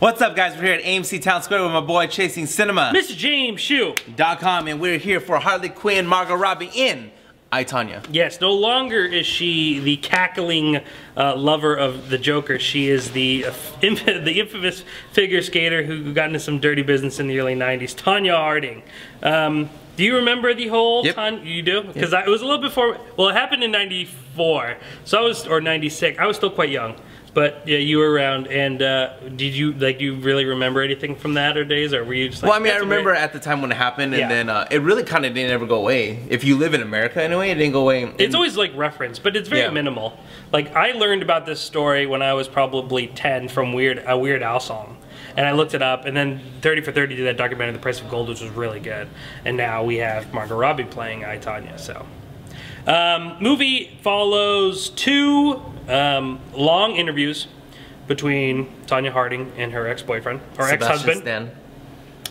What's up, guys? We're here at AMC Town Square with my boy Chasing Cinema, Mr. James Hsu.com, and we're here for Harley Quinn, Margot Robbie in I, Tonya. Yes, no longer is she the cackling lover of the Joker. She is the infamous figure skater who got into some dirty business in the early 90s, Tonya Harding. Do you remember the whole time? You do? Because it was a little before, well, it happened in 94, so I was, or 96, I was still quite young. But yeah, you were around, and did you really remember anything from that or days, or were you just like? Well, I mean, I remember at the time when it happened, and then it really kind of didn't ever go away. If you live in America anyway, it didn't go away. It's always like referenced, but it's very minimal. Like I learned about this story when I was probably 10 from a Weird Al song. And I looked it up, and then 30 for 30 did that documentary, The Price of Gold, which was really good. And now we have Margot Robbie playing I, Tonya. So, movie follows two long interviews between Tonya Harding and her ex-boyfriend, or ex-husband,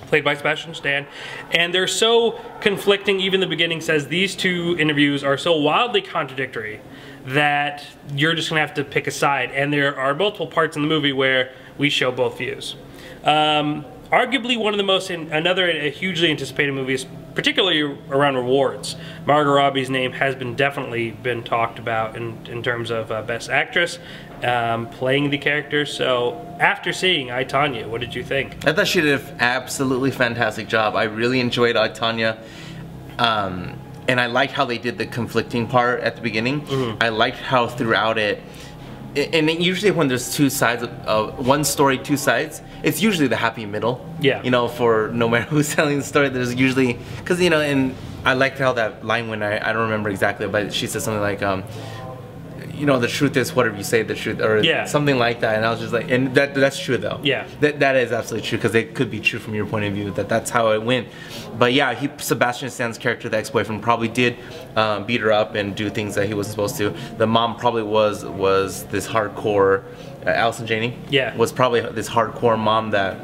played by Sebastian Stan. And they're so conflicting. Even the beginning says these two interviews are so wildly contradictory that you're just gonna have to pick a side. And there are multiple parts in the movie where we show both views. Arguably one of the most, another hugely anticipated movies, particularly around rewards. Margot Robbie's name has definitely been talked about in terms of Best Actress, playing the character. So after seeing I, Tonya, what did you think? I thought she did an absolutely fantastic job. I really enjoyed I, Tonya. And I liked how they did the conflicting part at the beginning. I liked how throughout it, and usually when there's two sides of one story, two sides, it's usually the happy middle. Yeah. You know, for no matter who's telling the story, there's usually, because you know, and I liked how that line went. I don't remember exactly, but she said something like, you know, the truth is whatever you say the truth, or something like that. And I was just like, and that's true though. Yeah. That is absolutely true, because it could be true from your point of view that's how it went. But yeah, Sebastian Stan's character, the ex-boyfriend, probably did beat her up and do things that he wasn't supposed to. The mom probably was this hardcore, Allison Janney. Yeah. Was probably this hardcore mom that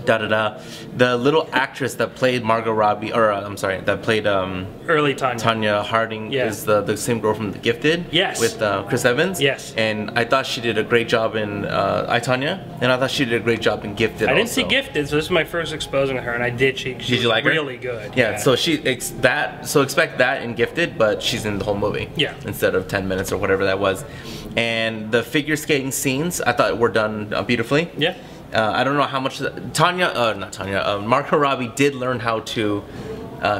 The little actress that played Margot Robbie, or I'm sorry, that played early Tonya Harding is the same girl from The Gifted. Yes. With Chris Evans. Yes. And I thought she did a great job in I, Tonya, and I thought she did a great job in Gifted. I didn't see Gifted, so this is my first exposing to her, and I did. She did you like really her? Good. Yeah. So so expect that in Gifted, but she's in the whole movie. Yeah. Instead of 10 minutes or whatever that was, and the figure skating scenes I thought were done beautifully. Yeah. I don't know how much Margot Robbie did learn how to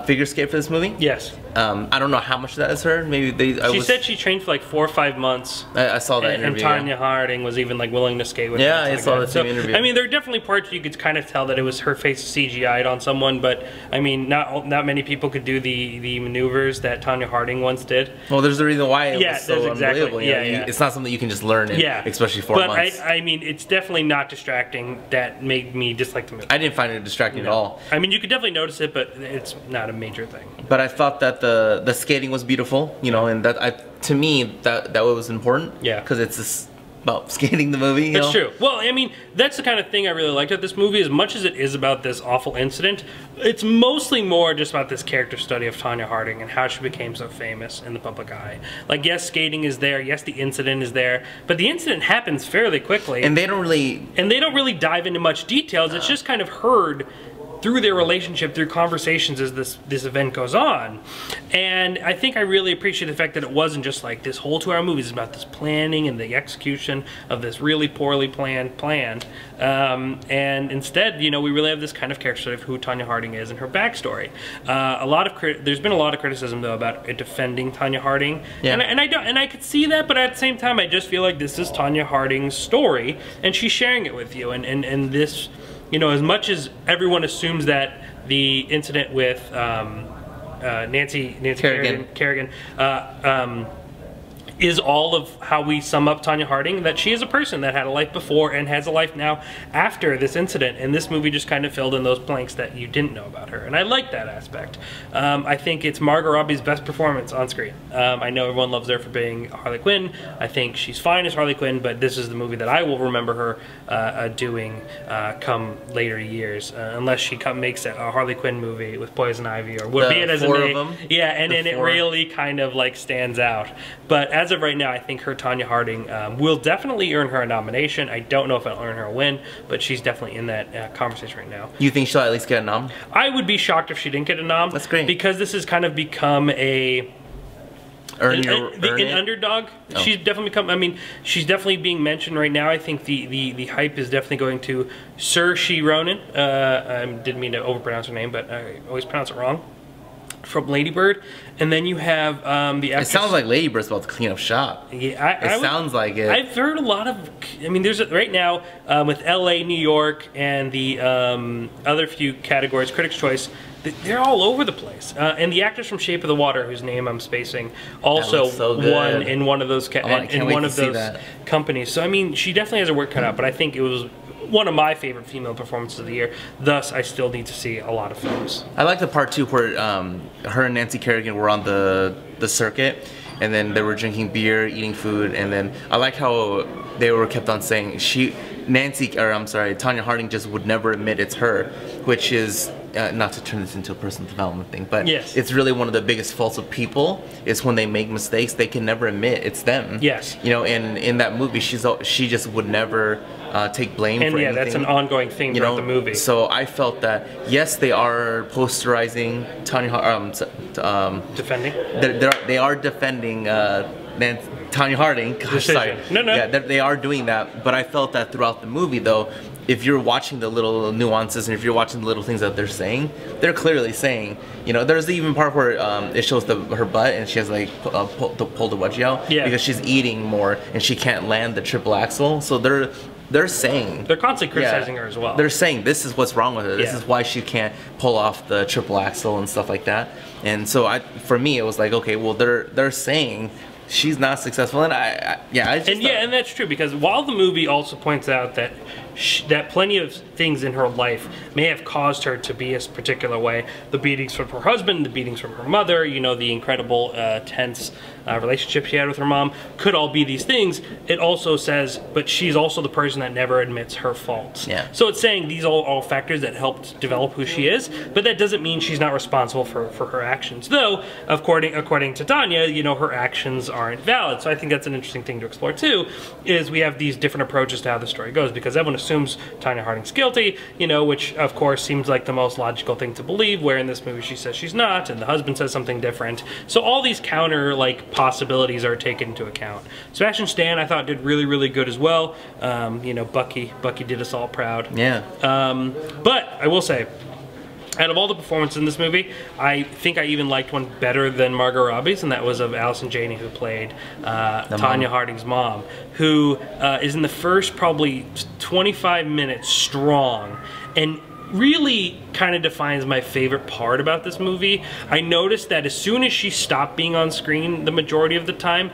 figure skate for this movie. Yes. I don't know how much that is her. Maybe she said she trained for like 4 or 5 months. I saw that interview. And Tonya Harding was even like willing to skate with her. Yeah, I saw that same interview. I mean, there are definitely parts you could kind of tell that it was her face CGI'd on someone, but I mean, not many people could do the maneuvers that Tonya Harding once did. Well, there's a reason why it was so unbelievable. Yeah, it's not something you can just learn in, especially 4 months. But I mean, it's definitely not distracting. That made me dislike the movie. I didn't find it distracting at all. I mean, you could definitely notice it, but it's not a major thing. But I thought that the skating was beautiful, you know, and to me that was important. Yeah. Because it's about skating the movie. That's true. Well, I mean, that's the kind of thing I really liked about this movie. As much as it is about this awful incident, it's mostly more just about this character study of Tonya Harding and how she became so famous in the public eye. Like, yes, skating is there. Yes, the incident is there, but the incident happens fairly quickly, and they don't really dive into much details. It's just kind of heard through their relationship, through conversations as this event goes on. And I think I really appreciate the fact that it wasn't just like this whole 2-hour movie is about this planning and the execution of this really poorly planned plan. And instead, you know, we really have this kind of character study of who Tonya Harding is and her backstory. There's been a lot of criticism though about it defending Tonya Harding. Yeah. And I could see that, but at the same time, I just feel like this is Tonya Harding's story and she's sharing it with you. And this, you know, as much as everyone assumes that the incident with Nancy Kerrigan is all of how we sum up Tonya Harding, that she is a person that had a life before and has a life now after this incident, and this movie just kind of filled in those blanks that you didn't know about her, and I like that aspect. I think it's Margot Robbie's best performance on screen. I know everyone loves her for being Harley Quinn. I think she's fine as Harley Quinn, but this is the movie that I will remember her doing come later years, unless she makes a Harley Quinn movie with Poison Ivy or would be it as a name. Yeah, and then it really kind of like stands out. But as as of right now, I think her Tonya Harding will definitely earn her a nomination. I don't know if it'll earn her a win, but she's definitely in that conversation right now. You think she'll at least get a nom? I would be shocked if she didn't get a nom. That's great. Because this has kind of become an underdog. Oh. She's definitely become. I mean, she's definitely being mentioned right now. I think the hype is definitely going to Saoirse Ronan. I didn't mean to overpronounce her name, but I always pronounce it wrong. From Lady Bird, and then you have the actress. It sounds like Lady Bird's about to clean up shop. Yeah, it sounds like it. I've heard a lot of. I mean, there's right now with L.A., New York, and the other few categories, Critics' Choice. They're all over the place. And the actress from Shape of the Water, whose name I'm spacing, also won in one of those companies. So I mean, she definitely has her work cut out. But I think it was one of my favorite female performances of the year. Thus, I still need to see a lot of films. I like the part too where her and Nancy Kerrigan were on the circuit, and then they were drinking beer, eating food, and then I like how they were kept on saying Tonya Harding just would never admit it's her, which is not to turn this into a personal development thing, but yes. It's really one of the biggest faults of people is when they make mistakes, they can never admit it's them. Yes. You know, and in that movie, she just would never take blame for anything. And yeah, that's an ongoing thing throughout the movie. So I felt that, yes, they are posterizing defending? They are defending Tonya Harding. Gosh, sorry. No. Yeah, they are doing that, but I felt that throughout the movie, though, if you're watching the little nuances and if you're watching the little things that they're saying, they're clearly saying, you know, there's even part where it shows her butt and she has like pull the wedgie out because she's eating more and she can't land the triple axel. So they're saying, they're constantly criticizing her as well. They're saying this is what's wrong with her. This is why she can't pull off the triple axel and stuff like that. And so for me, it was like, okay, well, they're saying she's not successful, and and that's true, because while the movie also points out that that plenty of things in her life may have caused her to be a particular way, the beatings from her husband, the beatings from her mother, you know, the incredible tense relationship she had with her mom, could all be these things. It also says, but she's also the person that never admits her faults. Yeah. So it's saying these are all factors that helped develop who she is, but that doesn't mean she's not responsible for her actions. Though, according to Tonya, you know, her actions aren't valid. So I think that's an interesting thing to explore too, is we have these different approaches to how the story goes, because everyone assumes Tonya Harding's guilty, you know, which of course seems like the most logical thing to believe, where in this movie she says she's not, and the husband says something different. So all these counter, like, possibilities are taken into account. Sebastian Stan, I thought, did really, really good as well. You know, Bucky did us all proud. Yeah. But I will say, out of all the performances in this movie, I think I even liked one better than Margot Robbie's, and that was of Allison Janney, who played Tonya Harding's mom, who is in the first probably 25 minutes strong, and really kind of defines my favorite part about this movie. I noticed that as soon as she stopped being on screen the majority of the time,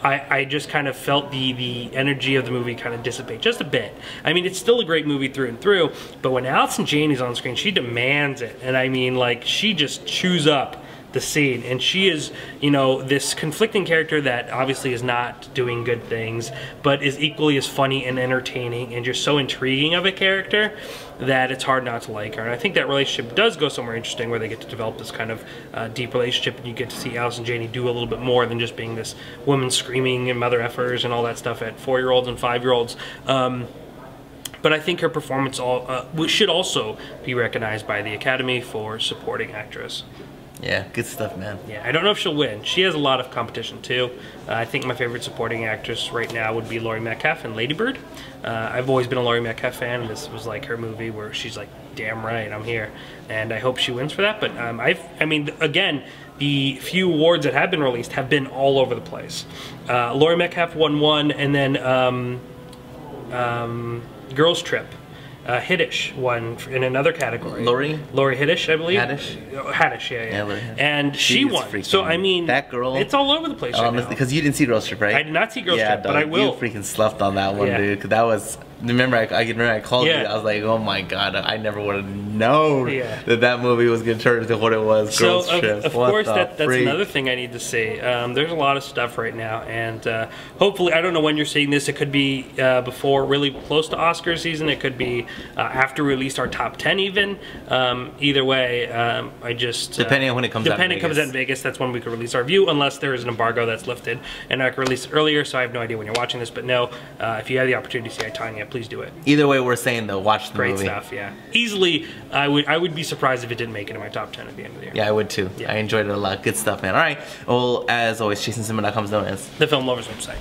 I just kind of felt the energy of the movie kind of dissipate just a bit. I mean, it's still a great movie through and through, but when Allison Janney's on screen, she demands it. And I mean, like, she just chews up the scene, and she is, you know, this conflicting character that obviously is not doing good things, but is equally as funny and entertaining and just so intriguing of a character that it's hard not to like her. And I think that relationship does go somewhere interesting, where they get to develop this kind of deep relationship, and you get to see Allison Janney do a little bit more than just being this woman screaming and mother effers and all that stuff at 4-year-olds and 5-year-olds. But I think her performance should also be recognized by the Academy for supporting actress. Yeah, good stuff, man. Yeah, I don't know if she'll win. She has a lot of competition, too. I think my favorite supporting actress right now would be Laurie Metcalf in Lady Bird. I've always been a Laurie Metcalf fan, and this was like her movie where she's like, damn right, I'm here. And I hope she wins for that. But I mean, again, the few awards that have been released have been all over the place. Laurie Metcalf won one, and then Girls Trip. Hiddish won in another category. Laurie Hiddish, I believe. Haddish, yeah. And she won. So I mean, that girl, it's all over the place right now. Because you didn't see Girls Trip, right? I did not see Girls Trip, but I will. You freaking slept on that one, dude. Cause that was remember I called you. I was like, oh my god, I never would have known that movie was going to turn into what it was. So of course that's another thing I need to see. There's a lot of stuff right now, and hopefully, I don't know when you're seeing this. It could be before, really close to Oscar season. It could be after we release our top 10 even. Either way, I just depending on when it comes out in Vegas, that's when we could release our review, unless there is an embargo that's lifted, and I could release it earlier. So I have no idea when you're watching this, but no, if you have the opportunity to see Tonya, please do it. Either way, we're saying though, watch the movie. Great stuff, yeah. Easily, I would be surprised if it didn't make it in my top 10 at the end of the year. Yeah, I would too. Yeah. I enjoyed it a lot. Good stuff, man. All right. Well, as always, ChasingCinema.com is known as the Film Lovers website.